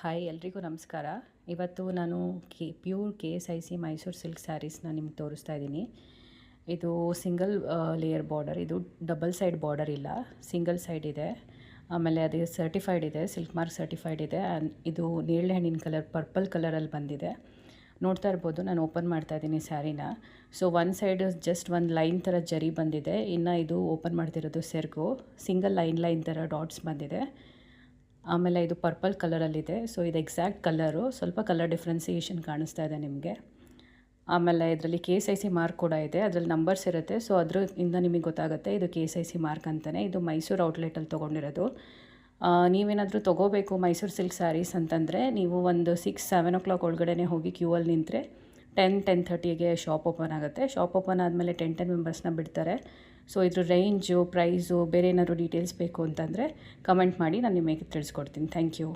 Hi ಎಲ್ರಿಗೂ ನಮಸ್ಕಾರ. ಇವತ್ತು ನಾನು ಪ್ಯೂರ್ KSIC ಮೈಸೂರು ಸಿಲ್ಕ್ ಸ್ಯಾರೀಸ್ನ ನಿಮ್ಗೆ ತೋರಿಸ್ತಾ ಇದ್ದೀನಿ. ಇದು ಸಿಂಗಲ್ ಲೇಯರ್ ಬಾರ್ಡರ್, ಇದು ಡಬಲ್ ಸೈಡ್ ಬಾರ್ಡರ್ ಇಲ್ಲ, ಸಿಂಗಲ್ ಸೈಡ್ ಇದೆ. ಆಮೇಲೆ ಅದು ಸರ್ಟಿಫೈಡ್ ಇದೆ, ಸಿಲ್ಕ್ ಮಾರ್ಕ್ ಸರ್ಟಿಫೈಡ್ ಇದೆ. ಇದು ನೇರಳೆ ಹಣ್ಣಿನ ಕಲರ್ ಪರ್ಪಲ್ ಕಲರಲ್ಲಿ ಬಂದಿದೆ. ನೋಡ್ತಾ ಇರ್ಬೋದು, ನಾನು ಓಪನ್ ಮಾಡ್ತಾ ಇದ್ದೀನಿ ಸ್ಯಾರಿನ. ಸೊ ಒಂದು ಸೈಡ್ ಜಸ್ಟ್ ಒಂದು ಲೈನ್ ಥರ ಜರಿ ಬಂದಿದೆ, ಇನ್ನು ಇದು ಓಪನ್ ಮಾಡ್ತಿರೋದು ಸೆರ್ಗು ಸಿಂಗಲ್ ಲೈನ್ ಥರ ಡಾಟ್ಸ್ ಬಂದಿದೆ. ಆಮೇಲೆ ಇದು ಪರ್ಪಲ್ ಕಲರಲ್ಲಿದೆ. ಸೊ ಇದು ಎಕ್ಸಾಕ್ಟ್ ಕಲರು, ಸ್ವಲ್ಪ ಕಲರ್ ಡಿಫ್ರೆನ್ಸಿಯೇಷನ್ ಕಾಣಿಸ್ತಾ ಇದೆ ನಿಮಗೆ. ಆಮೇಲೆ ಇದರಲ್ಲಿ KSIC ಮಾರ್ಕ್ ಕೂಡ ಇದೆ, ಅದರಲ್ಲಿ ನಂಬರ್ಸ್ ಇರುತ್ತೆ. ಸೊ ಅದರಿಂದ ನಿಮಗೆ ಗೊತ್ತಾಗುತ್ತೆ ಇದು KSIC ಮಾರ್ಕ್ ಅಂತಲೇ. ಇದು ಮೈಸೂರು ಔಟ್ಲೆಟಲ್ಲಿ ತೊಗೊಂಡಿರೋದು. ನೀವೇನಾದರೂ ತೊಗೋಬೇಕು ಮೈಸೂರು ಸಿಲ್ಕ್ ಸ್ಯಾರೀಸ್ ಅಂತಂದರೆ ನೀವು ಒಂದು 6-7 o'clock ಒಳಗಡೆ ಹೋಗಿ ಕ್ಯೂವಲ್ಲಿ ನಿಂತರೆ 10-10:30ಗೆ ಶಾಪ್ ಓಪನ್ ಆಗುತ್ತೆ. ಶಾಪ್ ಓಪನ್ ಆದಮೇಲೆ 10 ಮೆಂಬರ್ಸ್ನ ಬಿಡ್ತಾರೆ. ಸೊ ಇದ್ರ ರೇಂಜು, ಪ್ರೈಸು, ಬೇರೆ ಏನಾದರೂ ಡೀಟೇಲ್ಸ್ ಬೇಕು ಅಂತಂದರೆ ಕಮೆಂಟ್ ಮಾಡಿ, ನಾನು ನಿಮಗೆ ತಿಳಿಸ್ಕೊಡ್ತೀನಿ. Thank you.